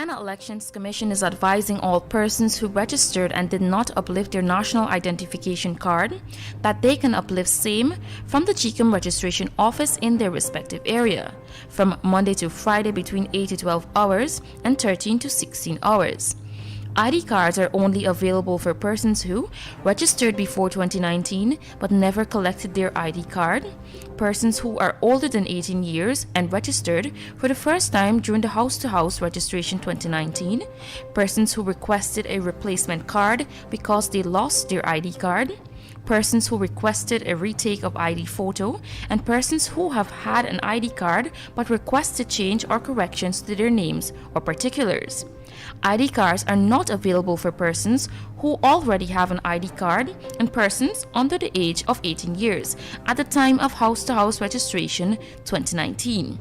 Guyana Elections Commission is advising all persons who registered and did not uplift their national identification card that they can uplift same from the GCOM registration office in their respective area from Monday to Friday between 8 to 12 hours and 13 to 16 hours. ID cards are only available for persons who registered before 2019 but never collected their ID card, persons who are older than 18 years and registered for the first time during the house-to-house registration 2019, persons who requested a replacement card because they lost their ID card, persons who requested a retake of ID photo, and persons who have had an ID card but requested change or corrections to their names or particulars. ID cards are not available for persons who already have an ID card and persons under the age of 18 years at the time of house-to-house registration 2019.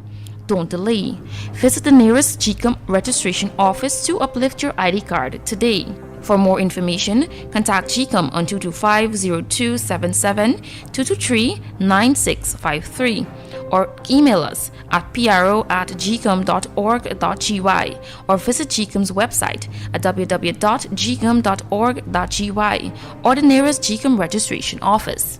Don't delay. Visit the nearest GCOM registration office to uplift your ID card today. For more information, contact GCOM on 225-0277 223-9653 or email us at pro@gcom.org.gy or visit GCOM's website at www.gcom.org.gy or the nearest GCOM registration office.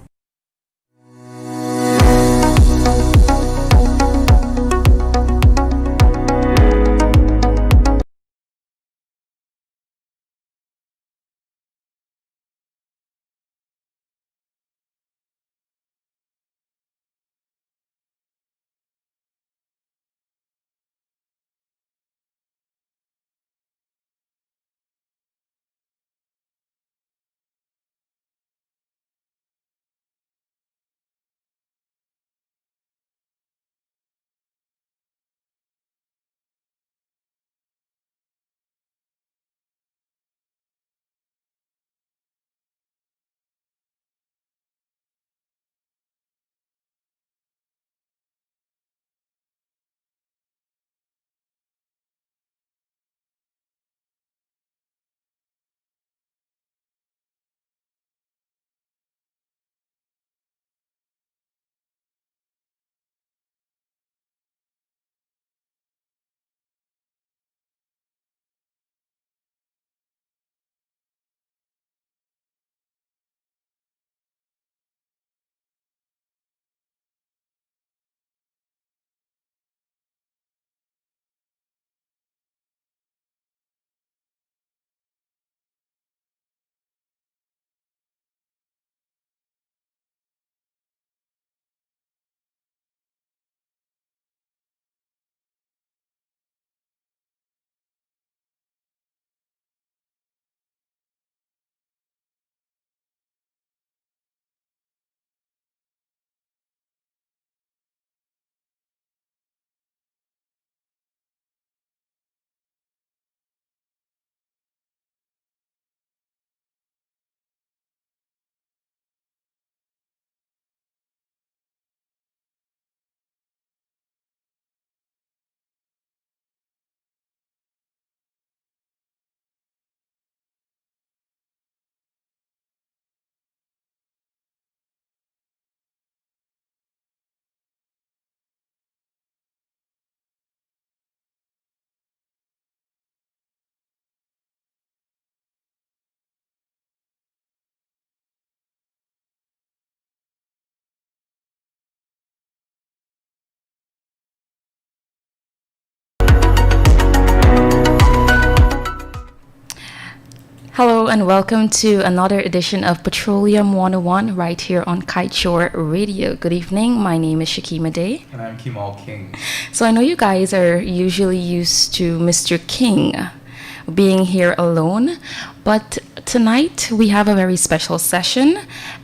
Hello and welcome to another edition of Petroleum 101 right here on Kaieteur Radio. Good evening. My name is Shakima Day. And I'm Kemol King. So I know you guys are usually used to Mr. King being here alone, but tonight we have a very special session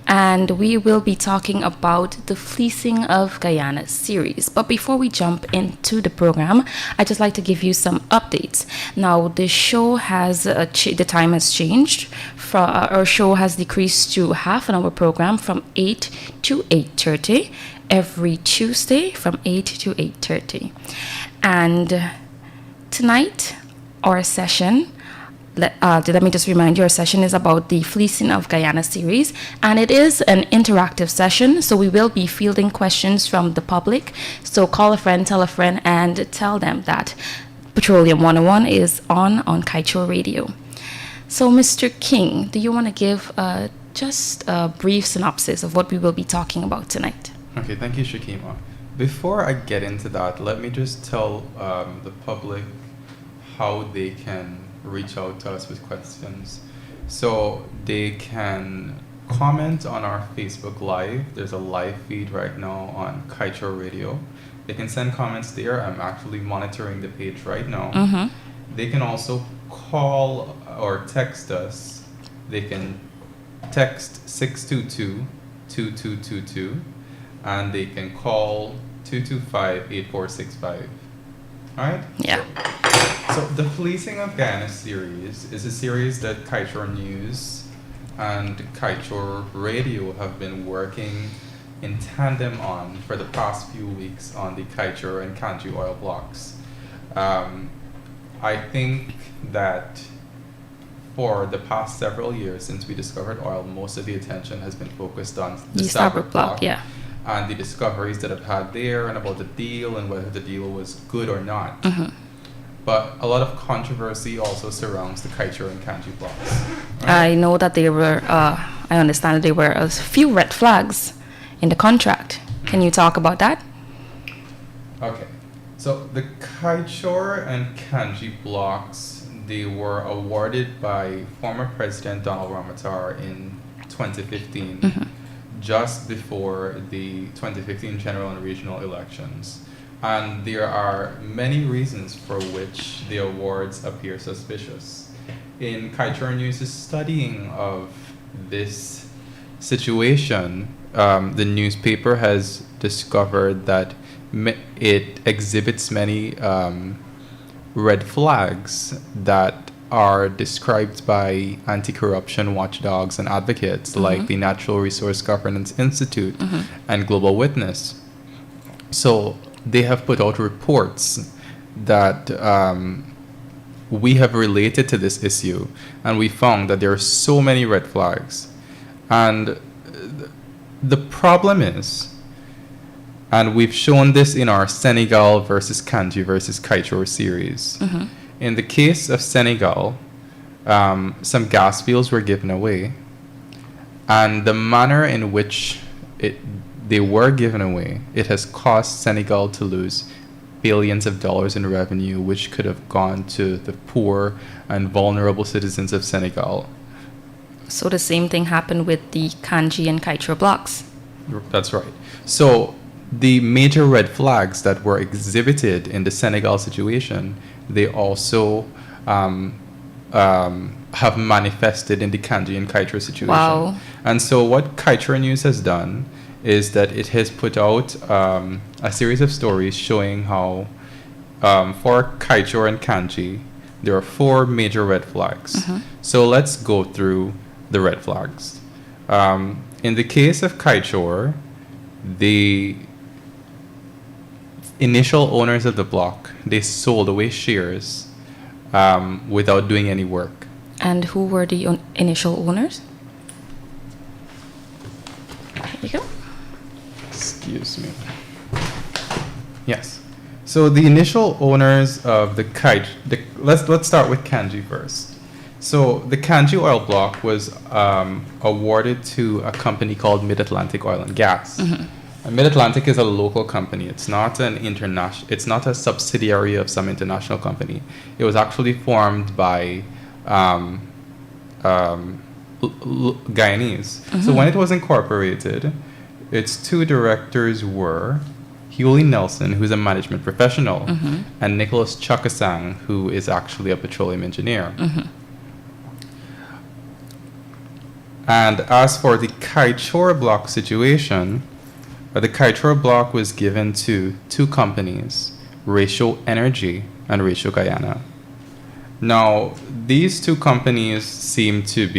and we will be talking about the Fleecing of Guyana series. But before we jump into the program, I'd just like to give you some updates. Now, the show has the time has changed. Our show has decreased to half an hour program from 8 to 8:30 every Tuesday from 8 to 8:30. And tonight, our session, let me just remind you, our session is about the Fleecing of Guyana series, and it is an interactive session, so we will be fielding questions from the public. So call a friend, tell a friend, and tell them that Petroleum 101 is on Kaieteur Radio. So, Mr. King, do you want to give just a brief synopsis of what we will be talking about tonight? Okay, thank you, Shakima. Before I get into that, let me just tell the public how they can reach out to us with questions. So they can comment on our Facebook Live. There's a live feed right now on Kaieteur Radio. They can send comments there. I'm actually monitoring the page right now. Mm-hmm. They can also call or text us. They can text 622-2222 and they can call 225-8465. All right? Yeah. So the Policing of Guyana series is a series that Kaieteur News and Kaieteur Radio have been working in tandem on for the past few weeks on the Kaieteur and Kanji oil blocks. I think that for the past several years since we discovered oil, most of the attention has been focused on the Stabroek block, yeah, and the discoveries that have had there and about the deal and whether the deal was good or not. Mm-hmm. But a lot of controversy also surrounds the Kaieteur and Kanji blocks. Right? I know that there were, I understand that there were a few red flags in the contract. Can you talk about that? Okay. So the Kaieteur and Kanji blocks, they were awarded by former President Donald Ramatar in 2015, Mm-hmm. just before the 2015 general and regional elections. And there are many reasons for which the awards appear suspicious. In Kaieteur News' studying of this situation, the newspaper has discovered that it exhibits many red flags that are described by anti-corruption watchdogs and advocates Mm-hmm. like the Natural Resource Governance Institute Mm-hmm. and Global Witness. So they have put out reports that we have related to this issue, and we found that there are so many red flags. And the problem is, and we've shown this in our Senegal versus Kanji versus Kaieteur series. Mm-hmm. In the case of Senegal, some gas fields were given away, and the manner in which they were given away, it has caused Senegal to lose billions of dollars in revenue, which could have gone to the poor and vulnerable citizens of Senegal. So the same thing happened with the Kanji and Kaieteur blocks. That's right. So the major red flags that were exhibited in the Senegal situation, they also have manifested in the Kanji and Kaieteur situation. Wow. And so what Kaieteur News has done is that it has put out a series of stories showing how for Kaieteur and Kanji, there are 4 major red flags. Mm-hmm. So let's go through the red flags. In the case of Kaieteur, the initial owners of the block, they sold away shares without doing any work. And who were the initial owners? Here you go. Excuse me. Yes. So the initial owners of the let's start with Kanji first. So the Kanji oil block was awarded to a company called Mid-Atlantic Oil and Gas. Mm-hmm. And Mid-Atlantic is a local company. It's not an international. It's not a subsidiary of some international company. It was actually formed by Guyanese. Mm-hmm. So when it was incorporated, its 2 directors were Hewley Nelson, who's a management professional, Mm-hmm. and Nicholas Chakasang, who is actually a petroleum engineer. Mm-hmm. And as for the Kaieteur block situation, the Kaieteur block was given to 2 companies, Ratio Energy and Ratio Guyana. Now, these 2 companies seem to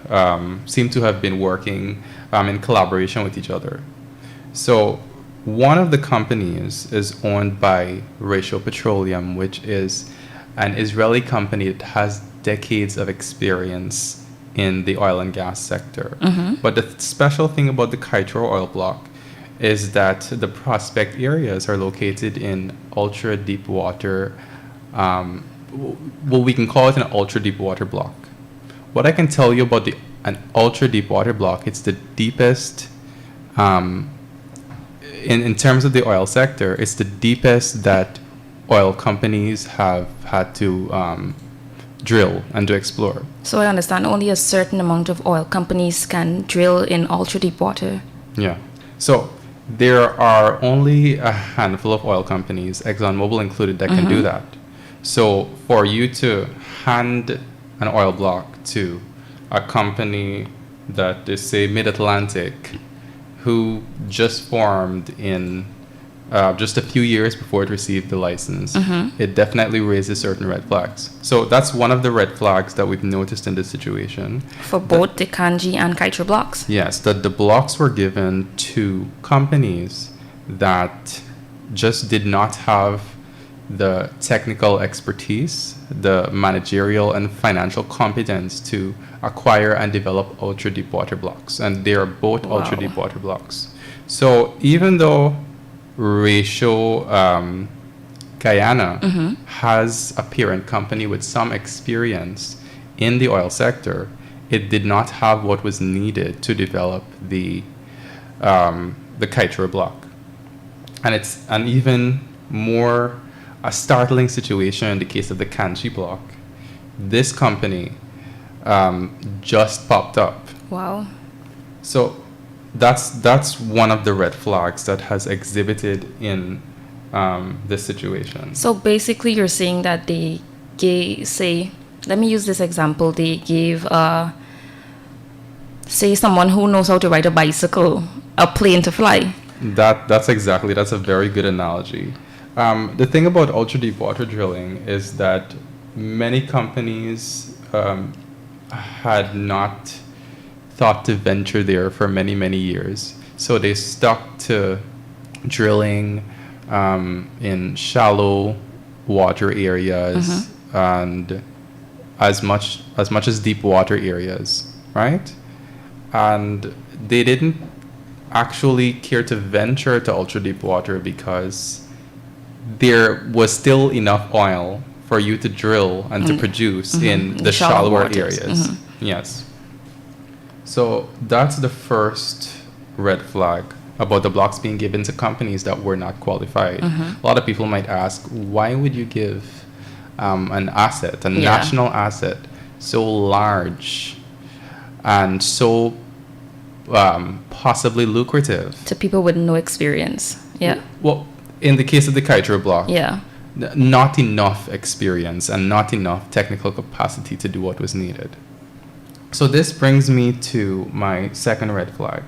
have been working in collaboration with each other. So one of the companies is owned by Ratio Petroleum, which is an Israeli company that has decades of experience in the oil and gas sector. Mm-hmm. But the special thing about the Kaieteur oil block is that the prospect areas are located in ultra deep water well, we can call it an ultra deep water block. What I can tell you about an ultra deep water block, it's the deepest, in terms of the oil sector, it's the deepest that oil companies have had to drill and to explore. So I understand only a certain amount of oil companies can drill in ultra deep water. Yeah. So there are only a handful of oil companies, ExxonMobil included, that can do that. So for you to hand an oil block to a company that is, say, Mid-Atlantic, who just formed in just a few years before it received the license, it definitely raises certain red flags. So that's one of the red flags that we've noticed in this situation. For both the Kanji and Kaieteur blocks? Yes, that the blocks were given to companies that just did not have the technical expertise, the managerial and financial competence to acquire and develop ultra deep water blocks. And they are both ultra deep water blocks. So even though Ratio Guyana has a parent company with some experience in the oil sector, it did not have what was needed to develop the Kaieteur block. And it's an even more a startling situation in the case of the Kanji block. This company just popped up. Wow. So that's one of the red flags that has exhibited in this situation. So basically you're saying that they gave, say, let me use this example, they gave, say, someone who knows how to ride a bicycle, a plane to fly. That's a very good analogy. The thing about ultra deep water drilling is that many companies had not thought to venture there for many, many years. So they stuck to drilling in shallow water areas and as much as deep water areas, right? And they didn't actually care to venture to ultra deep water because there was still enough oil for you to drill and to produce in the shallower areas. Yes. So that's the first red flag about the blocks being given to companies that were not qualified. A lot of people might ask, why would you give an asset, a national asset, so large and so possibly lucrative to people with no experience? Yeah. Well, in the case of the Kaieteur block, yeah, not enough experience and not enough technical capacity to do what was needed. So this brings me to my second red flag.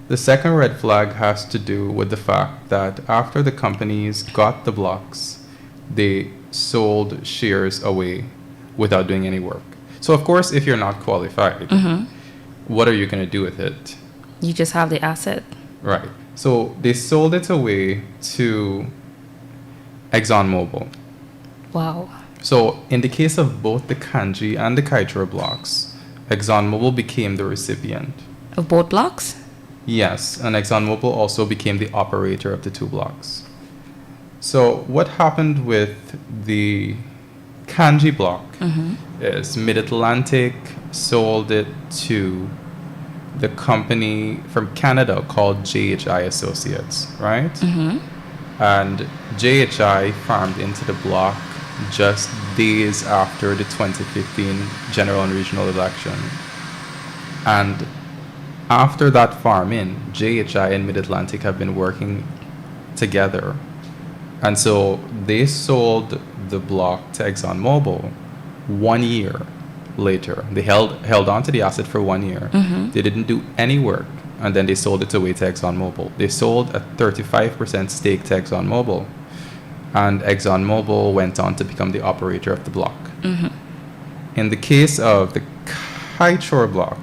The second red flag has to do with the fact that after the companies got the blocks, they sold shares away without doing any work. So of course, if you're not qualified, what are you going to do with it? You just have the asset. Right. So they sold it away to ExxonMobil. Wow. So in the case of both the Kanji and the Kaieteur blocks, ExxonMobil became the recipient. Of both blocks? Yes, and ExxonMobil also became the operator of the two blocks. So what happened with the Kanji block is Mid-Atlantic sold it to the company from Canada called JHI Associates, right? And JHI farmed into the block just days after the 2015 general and regional election. And after that farm in, JHI and Mid-Atlantic have been working together. And so they sold the block to ExxonMobil 1 year later. They held on to the asset for 1 year. They didn't do any work, and then they sold it away to ExxonMobil. They sold a 35% stake to ExxonMobil, and ExxonMobil went on to become the operator of the block. In the case of the Kaieteur block,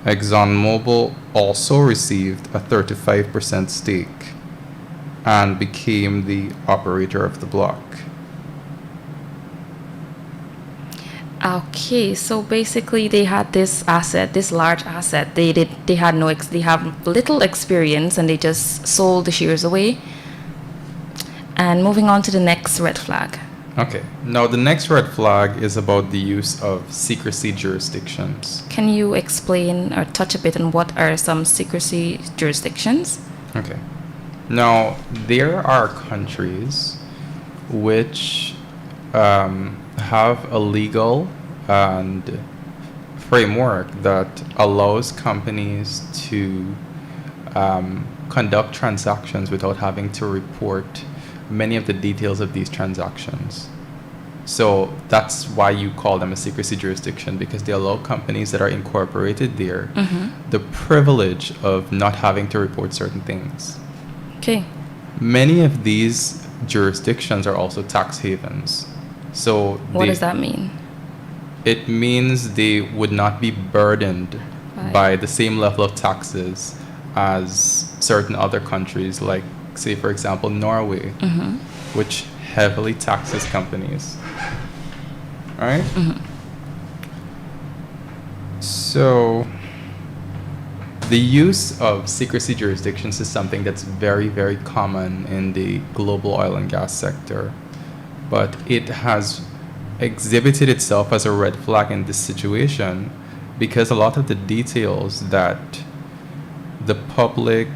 ExxonMobil also received a 35% stake and became the operator of the block. Okay, so basically they had this asset, this large asset. They have little experience, and they just sold the shares away. And moving on to the next red flag. Okay. Now, the next red flag is about the use of secrecy jurisdictions. Can you explain or touch a bit on what are some secrecy jurisdictions? Okay. Now, there are countries which have a legal and framework that allows companies to conduct transactions without having to report many of the details of these transactions. So that's why you call them a secrecy jurisdiction, because they allow companies that are incorporated there the privilege of not having to report certain things. Okay. Many of these jurisdictions are also tax havens. So What does that mean? It means they would not be burdened by the same level of taxes as certain other countries, like, say, for example, Norway, which heavily taxes companies. All right? So the use of secrecy jurisdictions is something that's very, very common in the global oil and gas sector, but it has exhibited itself as a red flag in this situation because a lot of the details that the public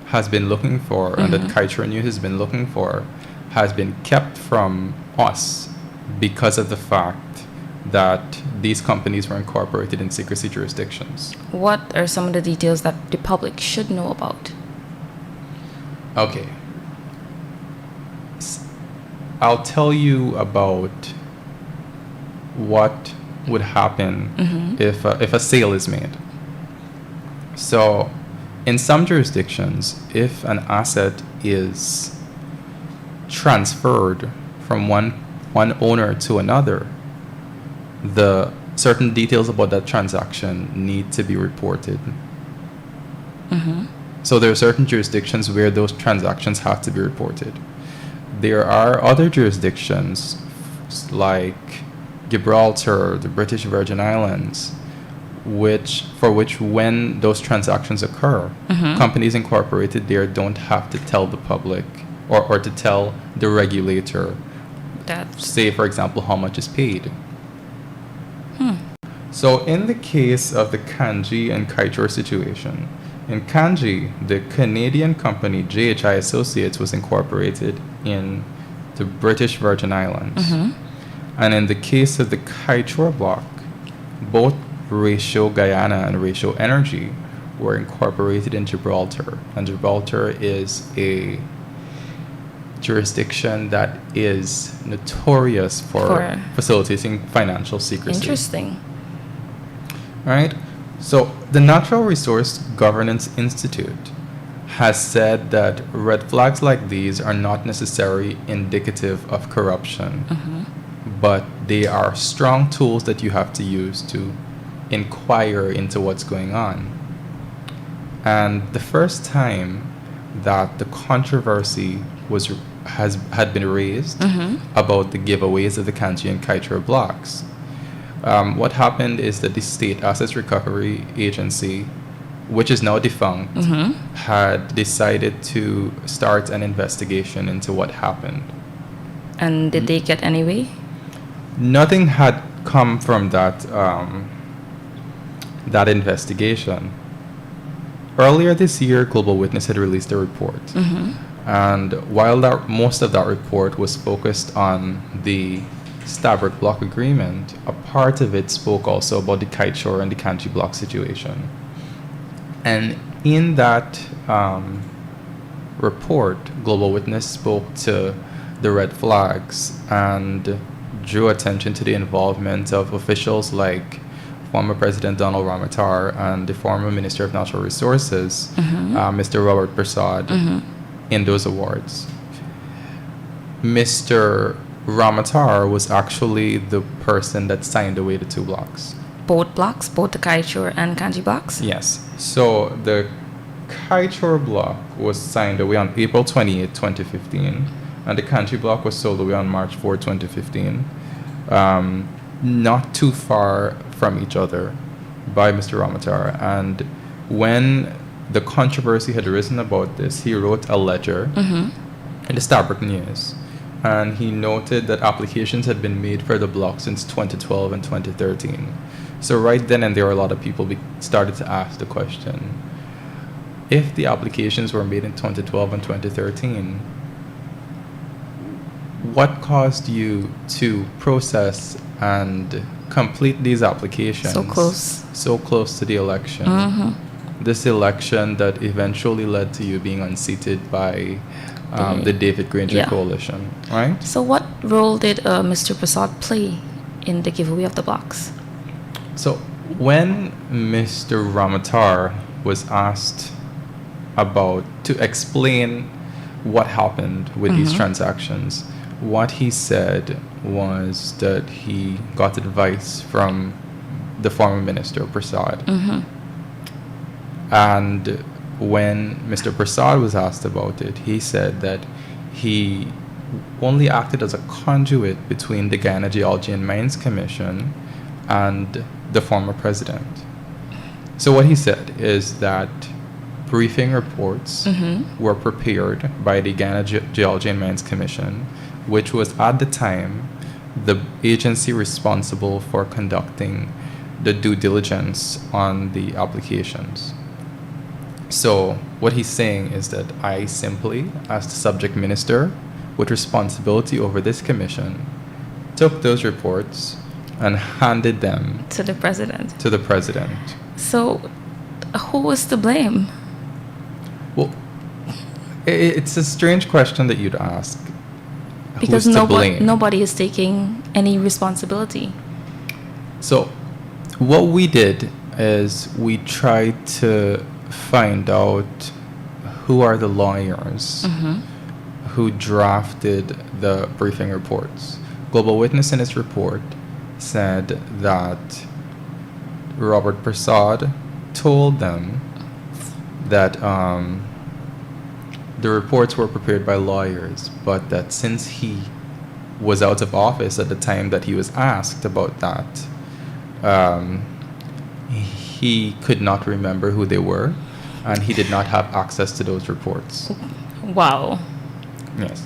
has been looking for and that Kaieteur News has been looking for has been kept from us because of the fact that these companies were incorporated in secrecy jurisdictions. What are some of the details that the public should know about? Okay. I'll tell you about what would happen if a sale is made. So, in some jurisdictions, if an asset is transferred from one owner to another, the certain details about that transaction need to be reported. So there are certain jurisdictions where those transactions have to be reported. There are other jurisdictions like Gibraltar, the British Virgin Islands, for which when those transactions occur, companies incorporated there don't have to tell the public or to tell the regulator, say, for example, how much is paid. So in the case of the Kanji and Kaieteur situation, in Kanji, the Canadian company JHI Associates was incorporated in the British Virgin Islands. And in the case of the Kaieteur block, both Ratio Guyana and Ratio Energy were incorporated in Gibraltar. And Gibraltar is a jurisdiction that is notorious for facilitating financial secrecy. Interesting. Right? So the Natural Resource Governance Institute has said that red flags like these are not necessarily indicative of corruption, but they are strong tools that you have to use to inquire into what's going on. And the first time that the controversy had been raised about the giveaways of the Kanji and Kaieteur blocks, what happened is that the State Assets Recovery Agency, which is now defunct, had decided to start an investigation into what happened. And did they get any way? Nothing had come from that investigation. Earlier this year, Global Witness had released a report. And while most of that report was focused on the Stabroek Block Agreement, a part of it spoke also about the Kaieteur and the Kanji block situation. And in that report, Global Witness spoke to the red flags and drew attention to the involvement of officials like former President Donald Ramotar and the former Minister of Natural Resources, Mr. Robert Prasad, in those awards. Mr. Ramotar was actually the person that signed away the two blocks. Both blocks? Both the Kaieteur and Kanji blocks? Yes. So the Kaieteur block was signed away on April 28, 2015, and the Kanji block was sold away on March 4, 2015, not too far from each other by Mr. Ramotar. And when the controversy had arisen about this, he wrote a letter in the Stabroek News. and he noted that applications had been made for the block since 2012 and 2013. So right then and there, a lot of people started to ask the question, if the applications were made in 2012 and 2013, what caused you to process and complete these applications so close to the election? This election that eventually led to you being unseated by the David Granger coalition, right? So what role did Mr. Prasad play in the giveaway of the blocks? So when Mr. Ramatar was asked to explain what happened with these transactions, what he said was that he got advice from the former minister, Prasad. And when Mr. Prasad was asked about it, he said that he only acted as a conduit between the Guyana Geology and Mines Commission and the former president. So what he said is that briefing reports were prepared by the Guyana Geology and Mines Commission, which was at the time the agency responsible for conducting the due diligence on the applications. So what he's saying is that I simply, as the subject minister with responsibility over this commission, took those reports and handed them to the president. So who was to blame? Well, it's a strange question that you'd ask. Because nobody is taking any responsibility. So what we did is we tried to find out who are the lawyers who drafted the briefing reports. Global Witness in its report said that Robert Prasad told them that the reports were prepared by lawyers, but that since he was out of office at the time that he was asked about that, he could not remember who they were, and he did not have access to those reports. Wow. Yes.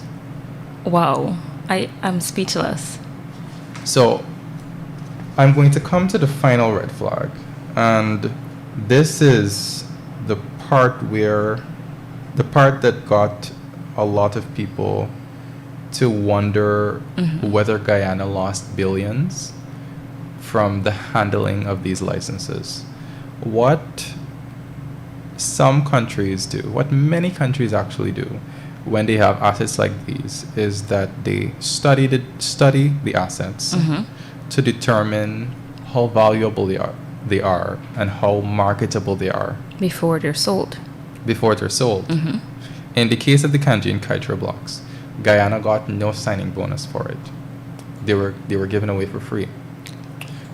Wow. I'm speechless. So I'm going to come to the final red flag, and this is the part that got a lot of people to wonder whether Guyana lost billions from the handling of these licenses. What some countries do, what many countries actually do when they have assets like these, is that they study the assets to determine how valuable they are and how marketable they are before they're sold. In the case of the Kanji and Kaieteur blocks, Guyana got no signing bonus for it. They were given away for free.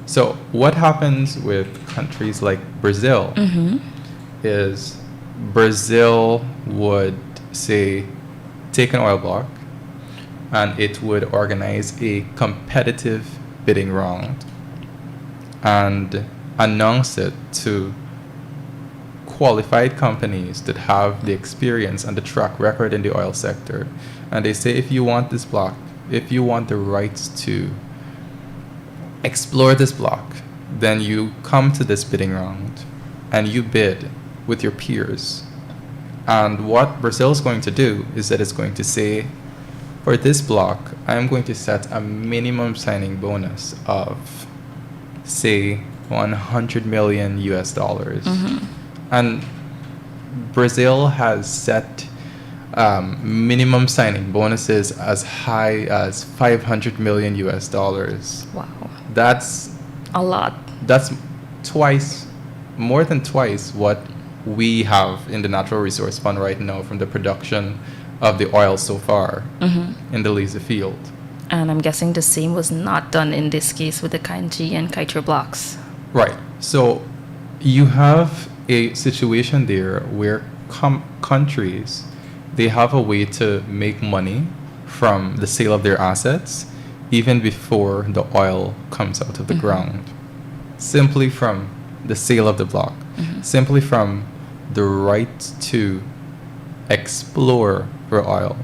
So what happens with countries like Brazil is Brazil would say take an oil block and it would organize a competitive bidding round and announce it to qualified companies that have the experience and the track record in the oil sector. And they say, if you want this block, if you want the rights to explore this block, then you come to this bidding round and you bid with your peers. And what Brazil is going to do is that it's going to say, for this block, I'm going to set a minimum signing bonus of, say, $100 million US. And Brazil has set minimum signing bonuses as high as $500 million US. Wow. That's a lot. That's more than twice what we have in the Natural Resource Fund right now from the production of the oil so far in the Liza field. And I'm guessing the same was not done in this case with the Kanji and Kaieteur blocks. Right. So you have a situation there where countries, they have a way to make money from the sale of their assets even before the oil comes out of the ground. Simply from the sale of the block. Simply from the right to explore for oil.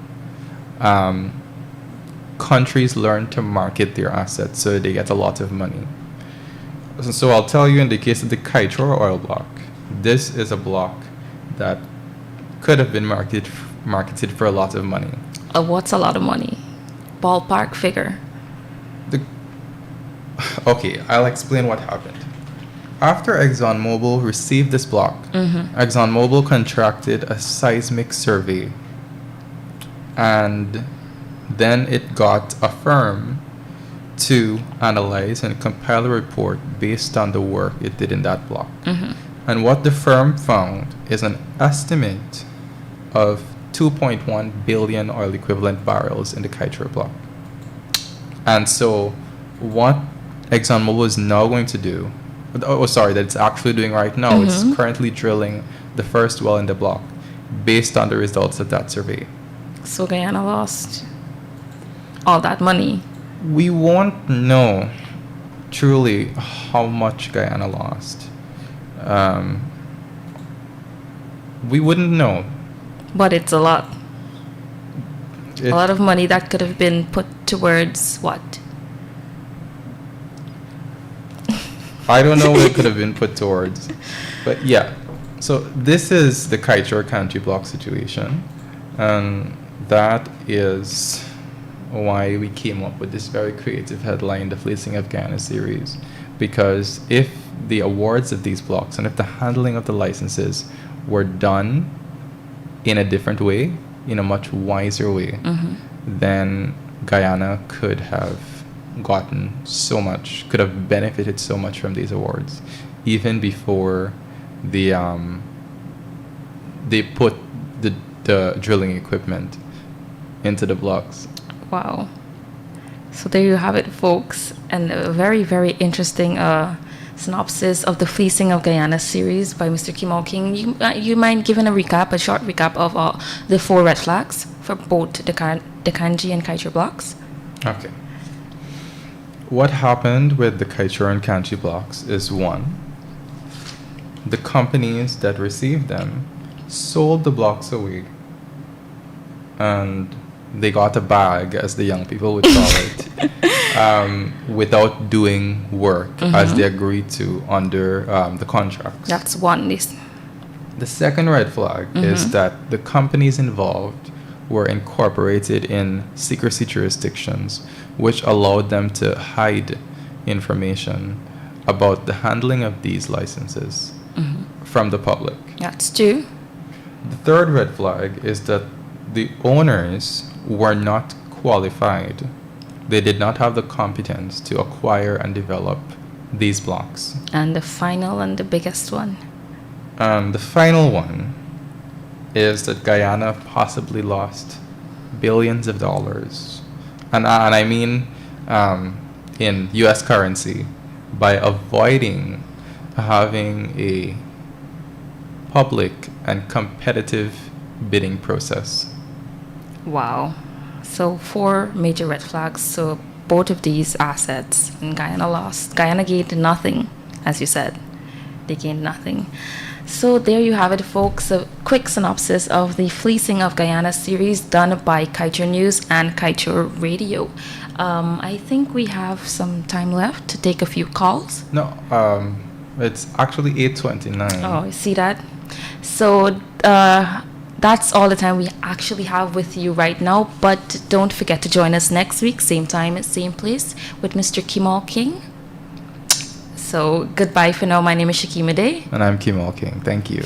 countries learn to market their assets so they get a lot of money. So I'll tell you, in the case of the Kaieteur oil block, this is a block that could have been marketed for a lot of money. What's a lot of money? Ballpark figure. Okay, I'll explain what happened. After ExxonMobil received this block, ExxonMobil contracted a seismic survey, and then it got a firm to analyze and compile a report based on the work it did in that block. And what the firm found is an estimate of 2.1 billion oil equivalent barrels in the Kaieteur block. And so what ExxonMobil is now going to do, that it's actually doing right now, it's currently drilling the first well in the block based on the results of that survey. So Guyana lost all that money. We won't know truly how much Guyana lost. We wouldn't know. But it's a lot. A lot of money that could have been put towards what? I don't know what it could have been put towards. But yeah. So this is the Kaieteur County block situation. And that is why we came up with this very creative headline, the Fleecing of Guyana series. Because if the awards of these blocks and if the handling of the licenses were done in a different way, in a much wiser way, then Guyana could have gotten so much, could have benefited so much from these awards, even before they put the drilling equipment into the blocks. Wow. So there you have it, folks, and a very, very interesting synopsis of the Fleecing of Guyana series by Mr. Kemol King. You mind giving a short recap of the 4 red flags for both the Kanji and Kaieteur blocks? Okay. What happened with the Kaieteur and Kanji blocks is, 1, the companies that received them sold the blocks away, and they got a bag, as the young people would call it, without doing work as they agreed to under the contracts. That's one. The second red flag is that the companies involved were incorporated in secrecy jurisdictions, which allowed them to hide information about the handling of these licenses from the public. That's 2. The third red flag is that the owners were not qualified. They did not have the competence to acquire and develop these blocks. And the final and the biggest one. And the final one is that Guyana possibly lost billions of dollars. And I mean in US currency, by avoiding having a public and competitive bidding process. Wow. So 4 major red flags. So both of these assets, and Guyana lost. Guyana gained nothing, as you said. They gained nothing. So there you have it, folks. A quick synopsis of the Fleecing of Guyana series done by Kaieteur News and Kaieteur Radio. I think we have some time left to take a few calls. No, it's actually 8:29. Oh, you see that? So that's all the time we actually have with you right now. But don't forget to join us next week, same time, same place, with Mr. Kemol King. So goodbye for now. My name is Shakima Day. And I'm Kemol King. Thank you.